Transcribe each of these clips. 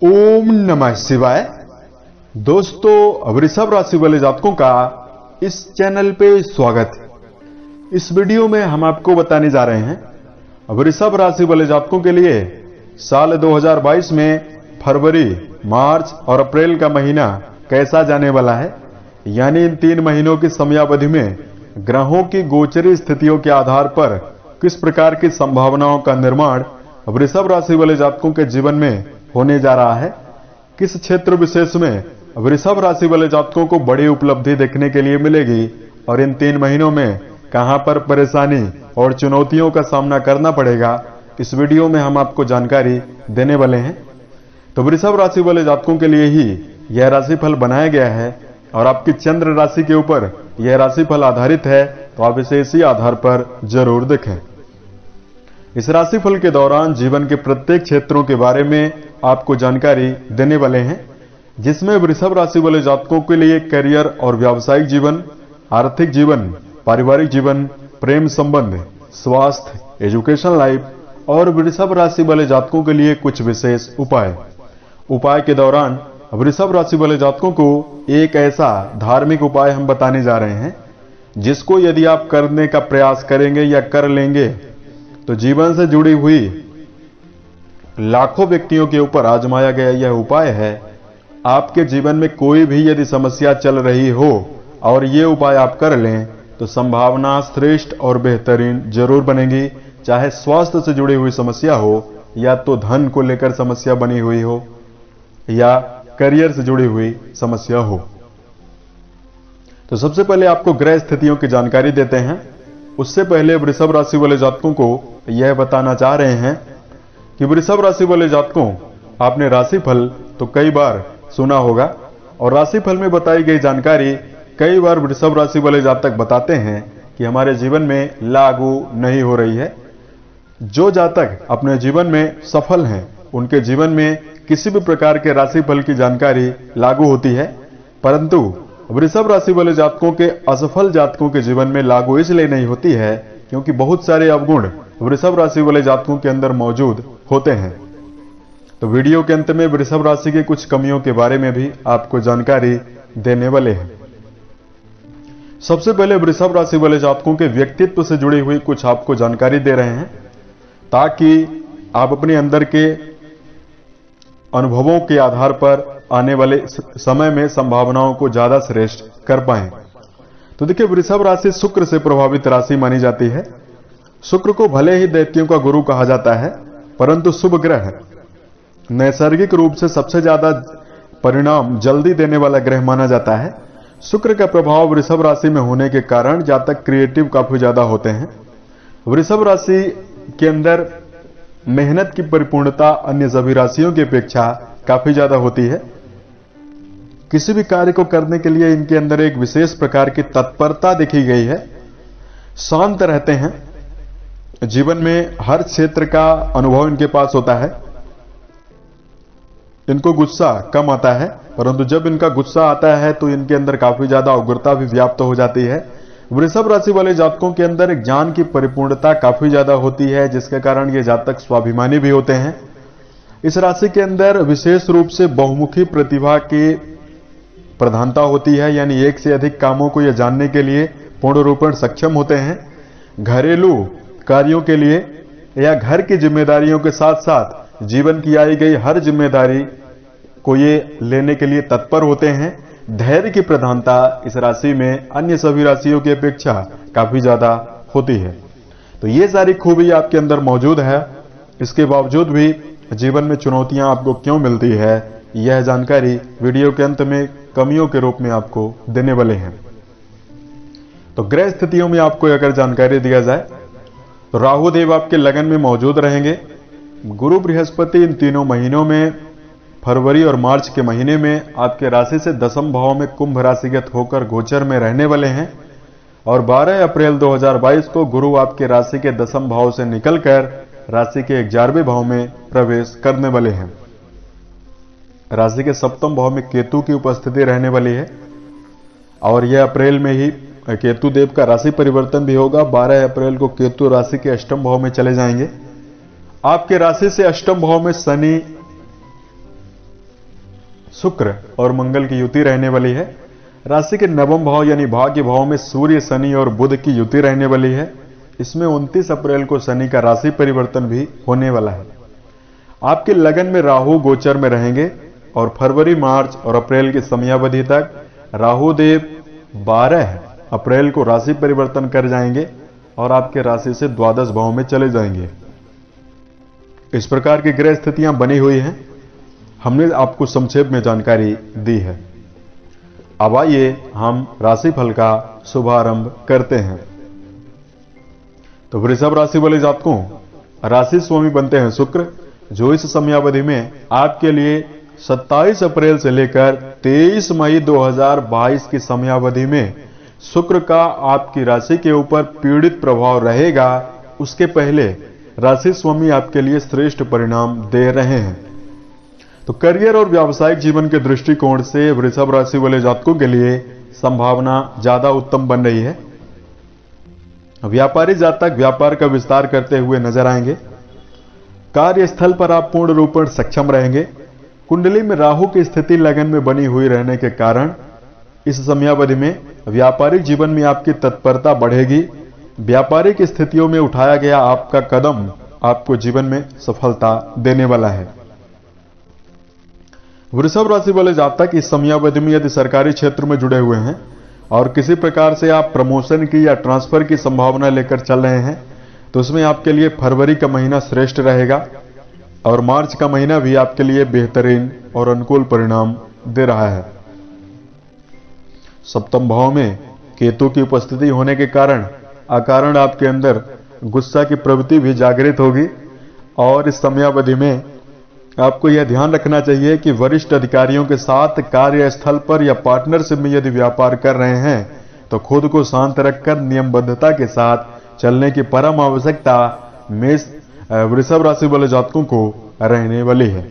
ओम नमः शिवाय। दोस्तों, वृषभ राशि वाले जातकों का इस चैनल पे स्वागत है। इस वीडियो में हम आपको बताने जा रहे हैं वृषभ राशि वाले जातकों के लिए साल 2022 में फरवरी, मार्च और अप्रैल का महीना कैसा जाने वाला है। यानी इन 3 महीनों की समयावधि में ग्रहों की गोचरी स्थितियों के आधार पर किस प्रकार की संभावनाओं का निर्माण वृषभ राशि वाले जातकों के जीवन में होने जा रहा है। किस क्षेत्र विशेष में वृषभ राशि वाले जातकों को बड़ी उपलब्धि देखने के लिए मिलेगी और इन 3 महीनों में कहां पर परेशानी और चुनौतियों का सामना करना पड़ेगा, इस वीडियो में हम आपको जानकारी देने वाले हैं। तो वृषभ राशि वाले जातकों के लिए ही यह राशिफल बनाया गया है और आपकी चंद्र राशि के ऊपर यह राशिफल आधारित है, तो आप इसे इसी आधार पर जरूर देखें। इस राशिफल के दौरान जीवन के प्रत्येक क्षेत्रों के बारे में आपको जानकारी देने वाले हैं, जिसमें वृषभ राशि वाले जातकों के लिए करियर और व्यावसायिक जीवन, आर्थिक जीवन, पारिवारिक जीवन, प्रेम संबंध, स्वास्थ्य, एजुकेशन लाइफ और वृषभ राशि वाले जातकों के लिए कुछ विशेष उपाय के दौरान वृषभ राशि वाले जातकों को एक ऐसा धार्मिक उपाय हम बताने जा रहे हैं जिसको यदि आप करने का प्रयास करेंगे या कर लेंगे तो जीवन से जुड़ी हुई लाखों व्यक्तियों के ऊपर आजमाया गया यह उपाय है। आपके जीवन में कोई भी यदि समस्या चल रही हो और ये उपाय आप कर लें तो संभावना श्रेष्ठ और बेहतरीन जरूर बनेगी। चाहे स्वास्थ्य से जुड़ी हुई समस्या हो या तो धन को लेकर समस्या बनी हुई हो या करियर से जुड़ी हुई समस्या हो। तो सबसे पहले आपको ग्रह स्थितियों की जानकारी देते हैं। उससे पहले वृषभ राशि वाले जातकों को यह बताना चाह रहे हैं कि वृषभ राशि वाले जातकों, आपने राशिफल तो कई बार सुना होगा और राशिफल में बताई गई जानकारी कई बार वृषभ राशि वाले जातक बताते हैं कि हमारे जीवन में लागू नहीं हो रही है। जो जातक अपने जीवन में सफल हैं उनके जीवन में किसी भी प्रकार के राशिफल की जानकारी लागू होती है, परंतु वृषभ राशि वाले जातकों के असफल जातकों के जीवन में लागू इसलिए नहीं होती है क्योंकि बहुत सारे अवगुण वृषभ राशि वाले जातकों के अंदर मौजूद होते हैं। तो वीडियो के अंत में वृषभ राशि की कुछ कमियों के बारे में भी आपको जानकारी देने वाले हैं। सबसे पहले वृषभ राशि वाले जातकों के व्यक्तित्व से जुड़ी हुई कुछ आपको जानकारी दे रहे हैं ताकि आप अपने अंदर के अनुभवों के आधार पर आने वाले समय में संभावनाओं को ज्यादा श्रेष्ठ कर पाएं। तो देखिए, वृषभ राशि शुक्र से प्रभावित राशि मानी जाती है। शुक्र को भले ही दैत्यों का गुरु कहा जाता है, परंतु शुभ ग्रह है। नैसर्गिक रूप से सबसे ज्यादा परिणाम जल्दी देने वाला ग्रह माना जाता है। शुक्र का प्रभाव वृषभ राशि में होने के कारण जातक क्रिएटिव काफी ज्यादा होते हैं। वृषभ राशि के अंदर मेहनत की परिपूर्णता अन्य सभी राशियों की अपेक्षा काफी ज्यादा होती है। किसी भी कार्य को करने के लिए इनके अंदर एक विशेष प्रकार की तत्परता देखी गई है। शांत रहते हैं, जीवन में हर क्षेत्र का अनुभव इनके पास होता है। इनको गुस्सा कम आता है, परंतु जब इनका गुस्सा आता है तो इनके अंदर काफी ज्यादा उग्रता भी व्याप्त हो जाती है। वृषभ राशि वाले जातकों के अंदर एक ज्ञान की परिपूर्णता काफी ज्यादा होती है, जिसके कारण ये जातक स्वाभिमानी भी होते हैं। इस राशि के अंदर विशेष रूप से बहुमुखी प्रतिभा की प्रधानता होती है, यानी एक से अधिक कामों को यह जानने के लिए पूर्ण रूपेण सक्षम होते हैं। घरेलू कार्यों के लिए या घर की जिम्मेदारियों के साथ साथ जीवन की आई गई हर जिम्मेदारी को ये लेने के लिए तत्पर होते हैं। धैर्य की प्रधानता इस राशि में अन्य सभी राशियों की अपेक्षा काफी ज्यादा होती है। तो ये सारी खूबी आपके अंदर मौजूद है। इसके बावजूद भी जीवन में चुनौतियां आपको क्यों मिलती है, यह जानकारी वीडियो के अंत में कमियों के रूप में आपको देने वाले हैं। तो ग्रह स्थितियों में आपको अगर जानकारी दिया जाए तो राहु देव आपके लगन में मौजूद रहेंगे। गुरु बृहस्पति इन तीनों महीनों में, फरवरी और मार्च के महीने में आपके राशि से 10वें भाव में कुंभ राशिगत होकर गोचर में रहने वाले हैं और 12 अप्रैल 2022 को गुरु आपके राशि के 10वें भाव से निकलकर राशि के 11वें भाव में प्रवेश करने वाले हैं। राशि के 7वें भाव में केतु की उपस्थिति रहने वाली है और यह अप्रैल में ही केतु देव का राशि परिवर्तन भी होगा। 12 अप्रैल को केतु राशि के 8वें भाव में चले जाएंगे। आपके राशि से 8वें भाव में शनि शुक्र और मंगल की युति रहने वाली है। राशि के नवम भाव यानी भाग्य भाव में सूर्य, शनि और बुध की युति रहने वाली है। इसमें 29 अप्रैल को शनि का राशि परिवर्तन भी होने वाला है। आपके लगन में राहु गोचर में रहेंगे और फरवरी, मार्च और अप्रैल की समयावधि तक राहु देव 12 अप्रैल को राशि परिवर्तन कर जाएंगे और आपके राशि से द्वादश भाव में चले जाएंगे। इस प्रकार की ग्रह स्थितियां बनी हुई हैं, हमने आपको संक्षेप में जानकारी दी है। अब आइए हम राशिफल का शुभारंभ करते हैं। तो वृषभ राशि वाले जातकों, राशि स्वामी बनते हैं शुक्र, जो इस समयावधि में आपके लिए 27 अप्रैल से लेकर 23 मई 2022 की समयावधि में शुक्र का आपकी राशि के ऊपर पीड़ित प्रभाव रहेगा। उसके पहले राशि स्वामी आपके लिए श्रेष्ठ परिणाम दे रहे हैं। तो करियर और व्यावसायिक जीवन के दृष्टिकोण से वृषभ राशि वाले जातकों के लिए संभावना ज्यादा उत्तम बन रही है। व्यापारी जातक व्यापार का विस्तार करते हुए नजर आएंगे। कार्यस्थल पर आप पूर्ण रूप से सक्षम रहेंगे। कुंडली में राहु की स्थिति लगन में बनी हुई रहने के कारण इस समयावधि में व्यापारिक जीवन में आपकी तत्परता बढ़ेगी। व्यापारिक स्थितियों में उठाया गया आपका कदम आपको जीवन में सफलता देने वाला है। वृषभ राशि वाले जातक इस समयावधि में यदि सरकारी क्षेत्र में जुड़े हुए हैं और किसी प्रकार से आप प्रमोशन की या ट्रांसफर की संभावना लेकर चल रहे हैं, तो उसमें आपके लिए फरवरी का महीना श्रेष्ठ रहेगा और मार्च का महीना भी आपके लिए बेहतरीन और अनुकूल परिणाम दे रहा है। सप्तम भाव में केतु की उपस्थिति होने के कारण अकारण आपके अंदर गुस्सा की प्रवृत्ति भी जागृत होगी और इस समयावधि में आपको यह ध्यान रखना चाहिए कि वरिष्ठ अधिकारियों के साथ कार्यस्थल पर या पार्टनरशिप में यदि व्यापार कर रहे हैं तो खुद को शांत रखकर नियमबद्धता के साथ चलने की परम आवश्यकता मेष वृषभ राशि वाले जातकों को रहने वाली है।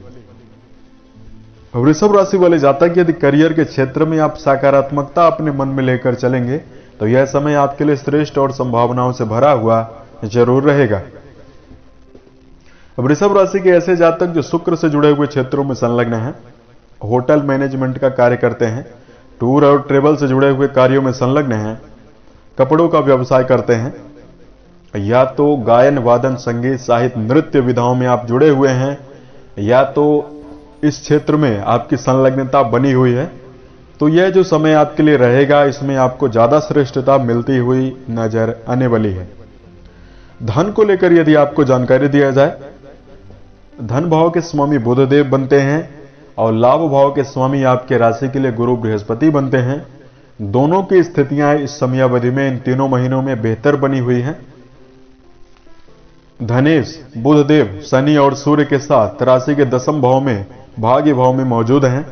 वृषभ राशि वाले जातक यदि करियर के क्षेत्र में आप सकारात्मकता अपने मन में लेकर चलेंगे तो यह समय आपके लिए श्रेष्ठ और संभावनाओं से भरा हुआ जरूर रहेगा। वृषभ राशि के ऐसे जातक जो शुक्र से जुड़े हुए क्षेत्रों में संलग्न हैं, होटल मैनेजमेंट का कार्य करते हैं, टूर और ट्रेवल से जुड़े हुए कार्यों में संलग्न हैं, कपड़ों का व्यवसाय करते हैं, या तो गायन, वादन, संगीत, साहित्य, नृत्य विधाओं में आप जुड़े हुए हैं, या तो इस क्षेत्र में आपकी संलग्नता बनी हुई है, तो यह जो समय आपके लिए रहेगा इसमें आपको ज्यादा श्रेष्ठता मिलती हुई नजर आने वाली है। धन को लेकर यदि आपको जानकारी दिया जाए, धन भाव के स्वामी बुधदेव बनते हैं और लाभ भाव के स्वामी आपके राशि के लिए गुरु बृहस्पति बनते हैं। दोनों की स्थितियां इस समयावधि में इन तीनों महीनों में बेहतर बनी हुई हैं। धनेश बुधदेव शनि और सूर्य के साथ राशि के दसम भाव में भाग्य भाव में मौजूद हैं।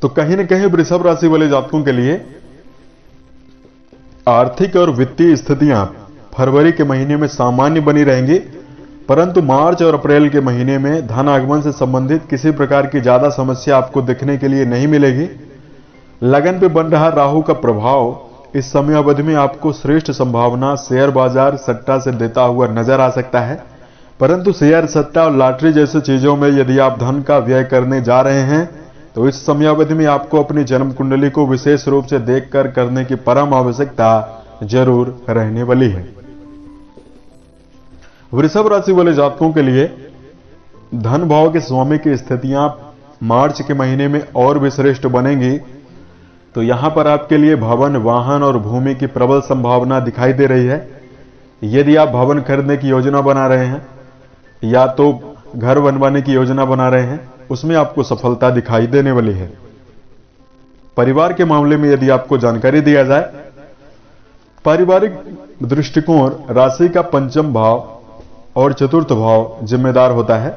तो कहीं न कहीं वृषभ राशि वाले जातकों के लिए आर्थिक और वित्तीय स्थितियां फरवरी के महीने में सामान्य बनी रहेंगी, परंतु मार्च और अप्रैल के महीने में धन आगमन से संबंधित किसी प्रकार की ज्यादा समस्या आपको देखने के लिए नहीं मिलेगी। लगन पे बन रहा राहु का प्रभाव इस समयावधि में आपको श्रेष्ठ संभावना शेयर बाजार, सट्टा से देता हुआ नजर आ सकता है, परंतु शेयर, सट्टा और लॉटरी जैसी चीजों में यदि आप धन का व्यय करने जा रहे हैं तो इस समयावधि में आपको अपनी जन्म कुंडली को विशेष रूप से देखकर करने की परम आवश्यकता जरूर रहने वाली है। वृषभ राशि वाले जातकों के लिए धन भाव के स्वामी की स्थितियां मार्च के महीने में और भी श्रेष्ठ बनेंगी। तो यहां पर आपके लिए भवन, वाहन और भूमि की प्रबल संभावना दिखाई दे रही है। यदि आप भवन खरीदने की योजना बना रहे हैं या तो घर बनवाने की योजना बना रहे हैं, उसमें आपको सफलता दिखाई देने वाली है। परिवार के मामले में यदि आपको जानकारी दिया जाए, पारिवारिक दृष्टिकोण राशि का पंचम भाव और चतुर्थ भाव जिम्मेदार होता है।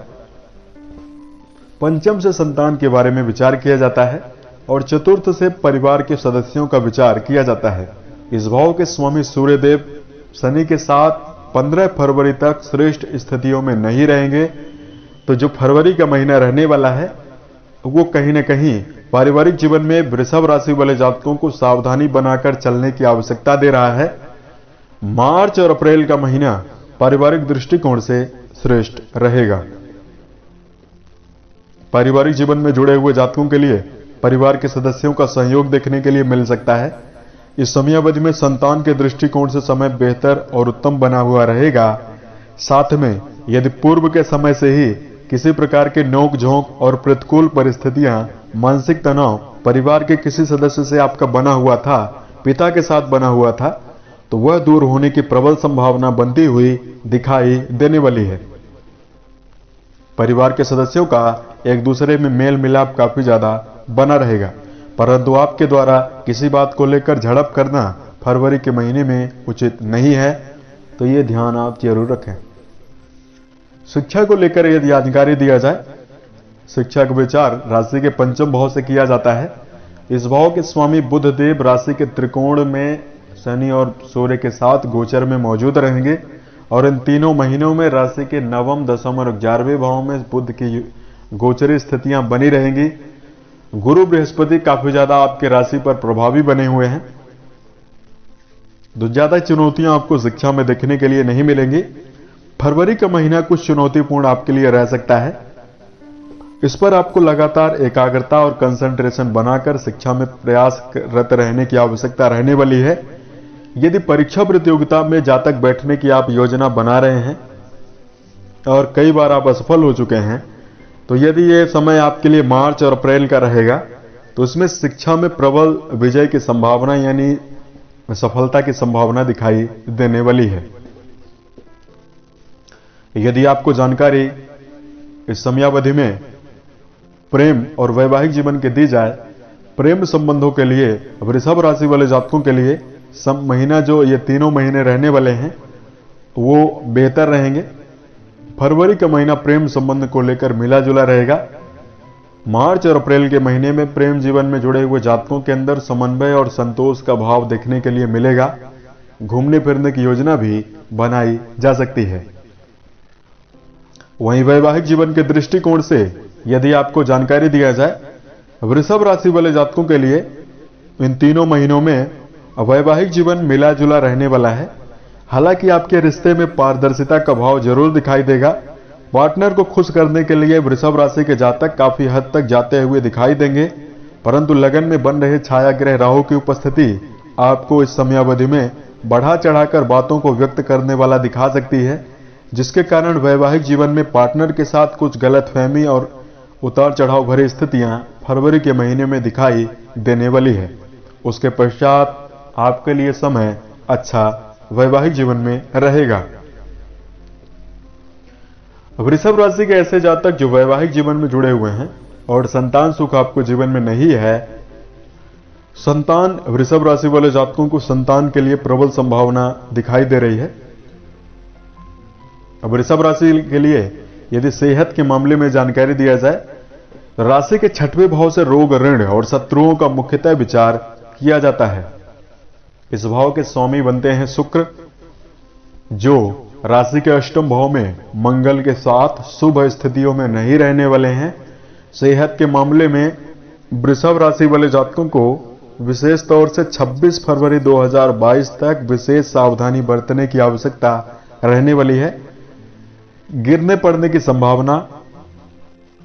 पंचम से संतान के बारे में विचार किया जाता है और चतुर्थ से परिवार के सदस्यों का विचार किया जाता है। इस भाव के स्वामी सूर्यदेव शनि के साथ 15 फरवरी तक श्रेष्ठ स्थितियों में नहीं रहेंगे। तो जो फरवरी का महीना रहने वाला है वो कहीं ना कहीं पारिवारिक जीवन में वृषभ राशि वाले जातकों को सावधानी बनाकर चलने की आवश्यकता दे रहा है। मार्च और अप्रैल का महीना पारिवारिक दृष्टिकोण से श्रेष्ठ रहेगा। पारिवारिक जीवन में जुड़े हुए जातकों के लिए परिवार के सदस्यों का सहयोग देखने के लिए मिल सकता है। इस समयावधि में संतान के दृष्टिकोण से समय बेहतर और उत्तम बना हुआ रहेगा। साथ में यदि पूर्व के समय से ही किसी प्रकार के नोक झोंक और प्रतिकूल परिस्थितियां, मानसिक तनाव परिवार के किसी सदस्य से आपका बना हुआ था, पिता के साथ बना हुआ था, तो वह दूर होने की प्रबल संभावना बनती हुई दिखाई देने वाली है। परिवार के सदस्यों का एक दूसरे में मेल मिलाप काफी ज्यादा बना रहेगा, परंतु आपके द्वारा किसी बात को लेकर झड़प करना फरवरी के महीने में उचित नहीं है, तो ये ध्यान आप जरूर रखें। शिक्षा को लेकर यदि जानकारी दिया जाए, शिक्षा का विचार राशि के पंचम भाव से किया जाता है। इस भाव के स्वामी बुध देव राशि के त्रिकोण में शनि और सूर्य के साथ गोचर में मौजूद रहेंगे और इन तीनों महीनों में राशि के नवम, दसम और 11वें भाव में बुध की गोचरी स्थितियां बनी रहेंगी। गुरु बृहस्पति काफी ज्यादा आपके राशि पर प्रभावी बने हुए हैं, तो ज्यादा चुनौतियां आपको शिक्षा में देखने के लिए नहीं मिलेंगी। फरवरी का महीना कुछ चुनौतीपूर्ण आपके लिए रह सकता है। इस पर आपको लगातार एकाग्रता और कंसंट्रेशन बनाकर शिक्षा में प्रयासरत रहने की आवश्यकता रहने वाली है। यदि परीक्षा प्रतियोगिता में जातक बैठने की आप योजना बना रहे हैं और कई बार आप असफल हो चुके हैं, तो यदि ये समय आपके लिए मार्च और अप्रैल का रहेगा, तो इसमें शिक्षा में प्रबल विजय की संभावना यानी सफलता की संभावना दिखाई देने वाली है। यदि आपको जानकारी इस समयावधि में प्रेम और वैवाहिक जीवन के दी जाए, प्रेम संबंधों के लिए वृषभ राशि वाले जातकों के लिए महीना जो ये तीनों महीने रहने वाले हैं वो बेहतर रहेंगे। फरवरी का महीना प्रेम संबंध को लेकर मिला जुला रहेगा। मार्च और अप्रैल के महीने में प्रेम जीवन में जुड़े हुए जातकों के अंदर समन्वय और संतोष का भाव देखने के लिए मिलेगा। घूमने फिरने की योजना भी बनाई जा सकती है। वहीं वैवाहिक जीवन के दृष्टिकोण से यदि आपको जानकारी दिया जाए, वृषभ राशि वाले जातकों के लिए इन तीनों महीनों में वैवाहिक जीवन मिला जुला रहने वाला है। हालांकि आपके रिश्ते में पारदर्शिता का भाव जरूर दिखाई देगा। पार्टनर को खुश करने के लिए वृषभ राशि के जातक काफी हद तक जाते हुए दिखाई देंगे, परंतु लगन में बन रहे छाया ग्रह राहु की उपस्थिति आपको इस समयावधि में बढ़ा चढ़ाकर बातों को व्यक्त करने वाला दिखा सकती है, जिसके कारण वैवाहिक जीवन में पार्टनर के साथ कुछ गलतफहमी और उतार चढ़ाव भरी स्थितियां फरवरी के महीने में दिखाई देने वाली है। उसके पश्चात आपके लिए समय अच्छा वैवाहिक जीवन में रहेगा। वृषभ राशि के ऐसे जातक जो वैवाहिक जीवन में जुड़े हुए हैं और संतान सुख आपको जीवन में नहीं है, संतान वृषभ राशि वाले जातकों को संतान के लिए प्रबल संभावना दिखाई दे रही है। वृषभ राशि के लिए यदि सेहत के मामले में जानकारी दिया जाए, राशि के 6वें भाव से रोग, ऋण और शत्रुओं का मुख्यतः विचार किया जाता है। इस भाव के स्वामी बनते हैं शुक्र, जो राशि के 8वें भाव में मंगल के साथ शुभ स्थितियों में नहीं रहने वाले हैं। सेहत के मामले में वृषभ राशि वाले जातकों को विशेष तौर से 26 फरवरी 2022 तक विशेष सावधानी बरतने की आवश्यकता रहने वाली है। गिरने पड़ने की संभावना,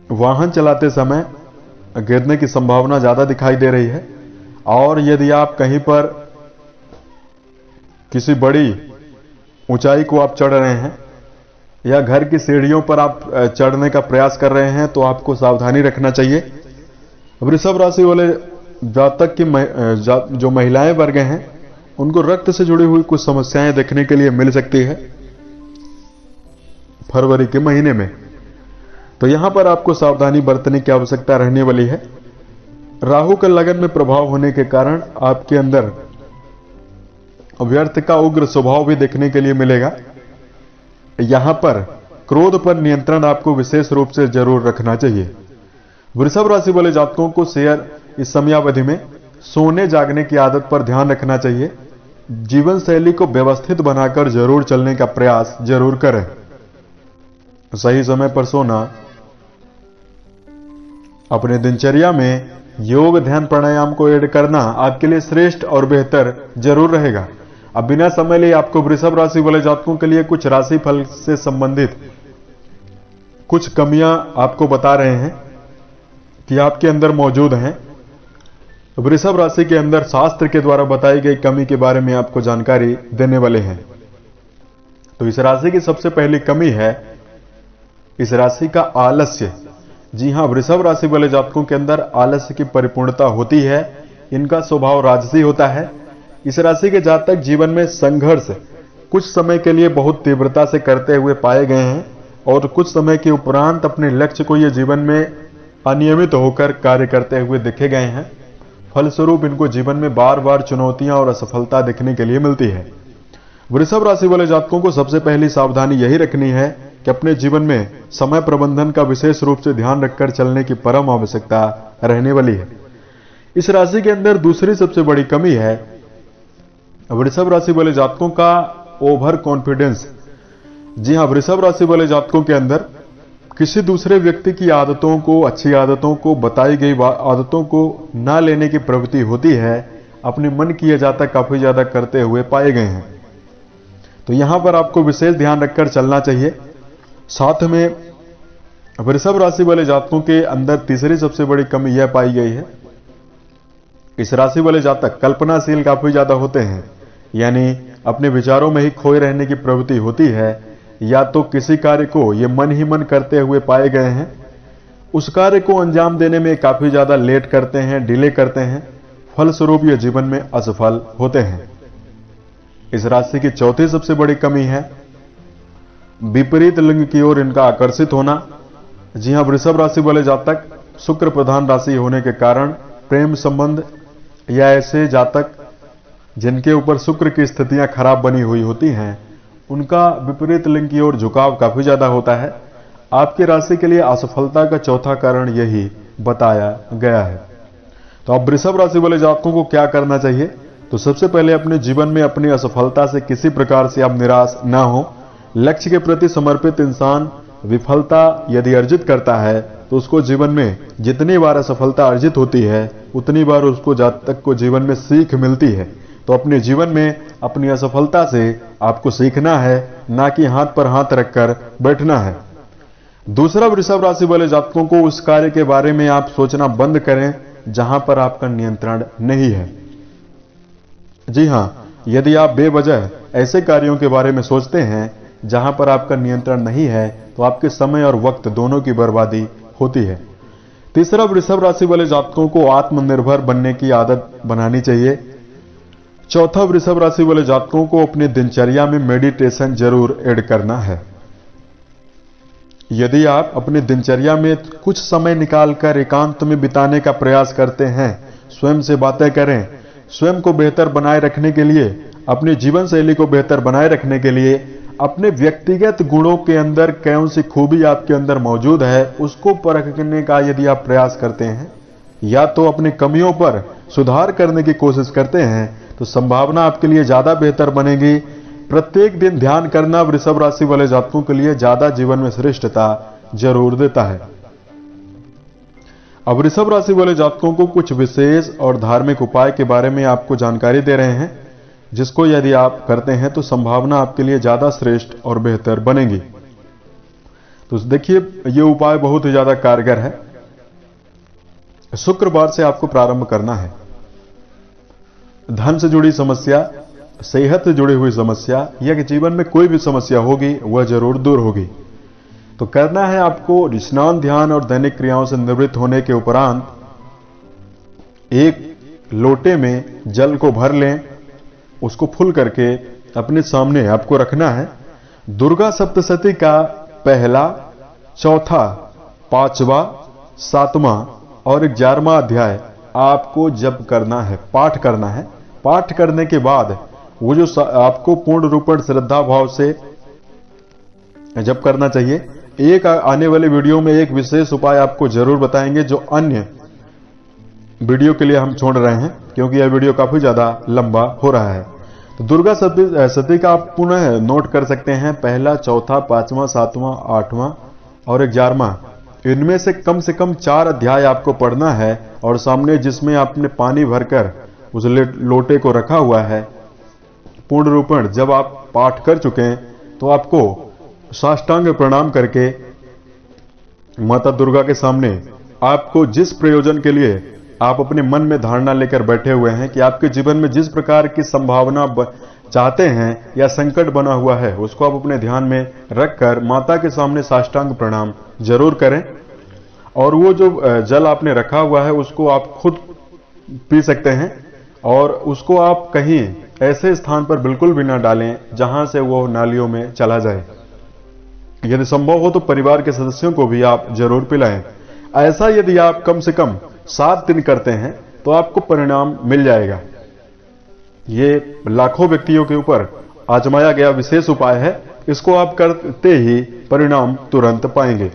वाहन चलाते समय गिरने की संभावना ज्यादा दिखाई दे रही है। और यदि आप कहीं पर किसी बड़ी ऊंचाई को आप चढ़ रहे हैं या घर की सीढ़ियों पर आप चढ़ने का प्रयास कर रहे हैं, तो आपको सावधानी रखना चाहिए। वृषभ राशि वाले जातक की जो महिलाएं वर्ग हैं, उनको रक्त से जुड़ी हुई कुछ समस्याएं देखने के लिए मिल सकती है फरवरी के महीने में, तो यहां पर आपको सावधानी बरतने की आवश्यकता रहने वाली है। राहु का लगन में प्रभाव होने के कारण आपके अंदर व्यर्थ का उग्र स्वभाव भी देखने के लिए मिलेगा। यहां पर क्रोध पर नियंत्रण आपको विशेष रूप से जरूर रखना चाहिए। वृषभ राशि वाले जातकों को शेयर इस समयावधि में सोने जागने की आदत पर ध्यान रखना चाहिए। जीवन शैली को व्यवस्थित बनाकर जरूर चलने का प्रयास जरूर करें। सही समय पर सोना, अपने दिनचर्या में योग, ध्यान, प्राणायाम को ऐड करना आपके लिए श्रेष्ठ और बेहतर जरूर रहेगा। अब बिना समय लिए आपको वृषभ राशि वाले जातकों के लिए कुछ राशि फल से संबंधित कुछ कमियां आपको बता रहे हैं। कि आपके अंदर मौजूद हैं। वृषभ राशि के अंदर शास्त्र के द्वारा बताई गई कमी के बारे में आपको जानकारी देने वाले हैं। तो इस राशि की सबसे पहली कमी है इस राशि का आलस्य। जी हां, वृषभ राशि वाले जातकों के अंदर आलस्य की परिपूर्णता होती है। इनका स्वभाव राजसी होता है। इस राशि के जातक जीवन में संघर्ष कुछ समय के लिए बहुत तीव्रता से करते हुए पाए गए हैं और कुछ समय के उपरांत अपने लक्ष्य को ये जीवन में अनियमित होकर कार्य करते हुए देखे गए हैं। फलस्वरूप इनको जीवन में बार बार चुनौतियां और असफलता देखने के लिए मिलती है। वृषभ राशि वाले जातकों को सबसे पहली सावधानी यही रखनी है कि अपने जीवन में समय प्रबंधन का विशेष रूप से ध्यान रखकर चलने की परम आवश्यकता रहने वाली है। इस राशि के अंदर दूसरी सबसे बड़ी कमी है वृषभ राशि वाले जातकों का ओवर कॉन्फिडेंस। जी हां, वृषभ राशि वाले जातकों के अंदर किसी दूसरे व्यक्ति की आदतों को, अच्छी आदतों को, बताई गई आदतों को ना लेने की प्रवृत्ति होती है। अपने मन किए जाता काफी ज्यादा करते हुए पाए गए हैं। तो यहां पर आपको विशेष ध्यान रखकर चलना चाहिए। साथ में वृषभ राशि वाले जातकों के अंदर तीसरी सबसे बड़ी कमी यह पाई गई है इस राशि वाले जातक कल्पनाशील काफी ज्यादा होते हैं, यानी अपने विचारों में ही खोए रहने की प्रवृत्ति होती है। या तो किसी कार्य को ये मन ही मन करते हुए पाए गए हैं, उस कार्य को अंजाम देने में काफी ज्यादा लेट करते हैं, डिले करते हैं। फलस्वरूप ये जीवन में असफल होते हैं। इस राशि की चौथी सबसे बड़ी कमी है विपरीत लिंग की ओर इनका आकर्षित होना। जी हां, वृषभ राशि वाले जातक शुक्र प्रधान राशि होने के कारण प्रेम संबंध या ऐसे जातक जिनके ऊपर शुक्र की स्थितियां खराब बनी हुई होती हैं, उनका विपरीत लिंग की ओर झुकाव काफी ज्यादा होता है। आपकी राशि के लिए असफलता का चौथा कारण यही बताया गया है। तो अब वृषभ राशि वाले जातकों को क्या करना चाहिए? तो सबसे पहले अपने जीवन में अपनी असफलता से किसी प्रकार से आप निराश ना हो। लक्ष्य के प्रति समर्पित इंसान विफलता यदि अर्जित करता है तो उसको जीवन में जितनी बार असफलता अर्जित होती है उतनी बार उसको जातक को जीवन में सीख मिलती है। तो अपने जीवन में अपनी असफलता से आपको सीखना है, ना कि हाथ पर हाथ रखकर बैठना है। दूसरा, वृषभ राशि वाले जातकों को उस कार्य के बारे में आप सोचना बंद करें जहां पर आपका नियंत्रण नहीं है। जी हां, यदि आप बेवजह ऐसे कार्यों के बारे में सोचते हैं जहां पर आपका नियंत्रण नहीं है तो आपके समय और वक्त दोनों की बर्बादी होती है। तीसरा, वृषभ राशि वाले जातकों को आत्मनिर्भर बनने की आदत बनानी चाहिए। चौथा, वृषभ राशि वाले जातकों को अपनी दिनचर्या में मेडिटेशन जरूर ऐड करना है। यदि आप अपनी दिनचर्या में कुछ समय निकालकर एकांत में बिताने का प्रयास करते हैं, स्वयं से बातें करें, स्वयं को बेहतर बनाए रखने के लिए, अपनी जीवन शैली को बेहतर बनाए रखने के लिए, अपने व्यक्तिगत गुणों के अंदर कौन सी खूबी आपके अंदर मौजूद है उसको परखने का यदि आप प्रयास करते हैं या तो अपनी कमियों पर सुधार करने की कोशिश करते हैं तो संभावना आपके लिए ज्यादा बेहतर बनेगी। प्रत्येक दिन ध्यान करना वृषभ राशि वाले जातकों के लिए ज्यादा जीवन में श्रेष्ठता जरूर देता है। अब वृषभ राशि वाले जातकों को कुछ विशेष और धार्मिक उपाय के बारे में आपको जानकारी दे रहे हैं, जिसको यदि आप करते हैं तो संभावना आपके लिए ज्यादा श्रेष्ठ और बेहतर बनेगी। तो देखिए, ये उपाय बहुत ही ज्यादा कारगर है। शुक्रवार से आपको प्रारंभ करना है। धन से जुड़ी समस्या, सेहत से जुड़ी हुई समस्या या कि जीवन में कोई भी समस्या होगी वह जरूर दूर होगी। तो करना है आपको स्नान, ध्यान और दैनिक क्रियाओं से निवृत्त होने के उपरांत एक लोटे में जल को भर लें, उसको फुल करके अपने सामने आपको रखना है। दुर्गा सप्तशती का पहला, चौथा, पांचवा, सातवां और 11वां अध्याय आपको जप करना है, पाठ करना है। पाठ करने के बाद वो जो आपको पूर्ण रूप श्रद्धा भाव से जप करना चाहिए। एक आने वाले वीडियो में एक विशेष उपाय आपको जरूर बताएंगे जो अन्य वीडियो के लिए हम छोड़ रहे हैं, क्योंकि यह वीडियो काफी ज्यादा लंबा हो रहा है। तो दुर्गा सती का आप पुनः नोट कर सकते हैं। पहला, चौथा, पांचवा, सातवां, आठवां और 11वां, इनमें से कम 4 अध्याय आपको पढ़ना है और सामने जिसमें आपने पानी भरकर उस लोटे को रखा हुआ है, पूर्ण रूपेण जब आप पाठ कर चुके हैं तो आपको साष्टांग प्रणाम करके माता दुर्गा के सामने आपको जिस प्रयोजन के लिए आप अपने मन में धारणा लेकर बैठे हुए हैं कि आपके जीवन में जिस प्रकार की संभावना चाहते हैं या संकट बना हुआ है, उसको आप अपने ध्यान में रखकर माता के सामने साष्टांग प्रणाम जरूर करें। और वो जो जल आपने रखा हुआ है उसको आप खुद पी सकते हैं और उसको आप कहीं ऐसे स्थान पर बिल्कुल भी ना डालें जहां से वो नालियों में चला जाए। यदि संभव हो तो परिवार के सदस्यों को भी आप जरूर पिलाएं। ऐसा यदि आप कम से कम 7 दिन करते हैं तो आपको परिणाम मिल जाएगा। ये लाखों व्यक्तियों के ऊपर आजमाया गया विशेष उपाय है। इसको आप करते ही परिणाम तुरंत पाएंगे।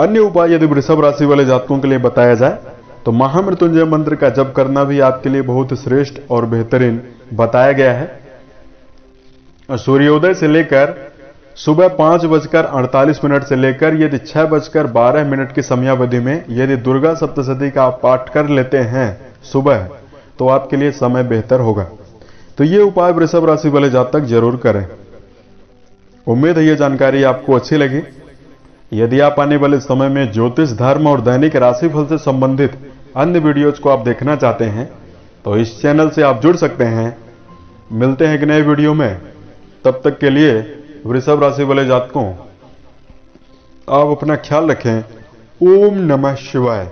अन्य उपाय यदि वृषभ राशि वाले जातकों के लिए बताया जाए तो महामृत्युंजय मंत्र का जप करना भी आपके लिए बहुत श्रेष्ठ और बेहतरीन बताया गया है। सूर्योदय से लेकर सुबह 5:48 से लेकर यदि 6:12 की समयावधि में यदि दुर्गा सप्तशती का आप पाठ कर लेते हैं सुबह, तो आपके लिए समय बेहतर होगा। तो ये उपाय वृषभ राशि वाले जातक जरूर करें। उम्मीद है ये जानकारी आपको अच्छी लगी। यदि आप आने वाले समय में ज्योतिष, धर्म और दैनिक राशिफल से संबंधित अन्य वीडियोज को आप देखना चाहते हैं तो इस चैनल से आप जुड़ सकते हैं। मिलते हैं एक नए वीडियो में, तब तक के लिए वृषभ राशि वाले जातकों आप अपना ख्याल रखें। ओम नमः शिवाय।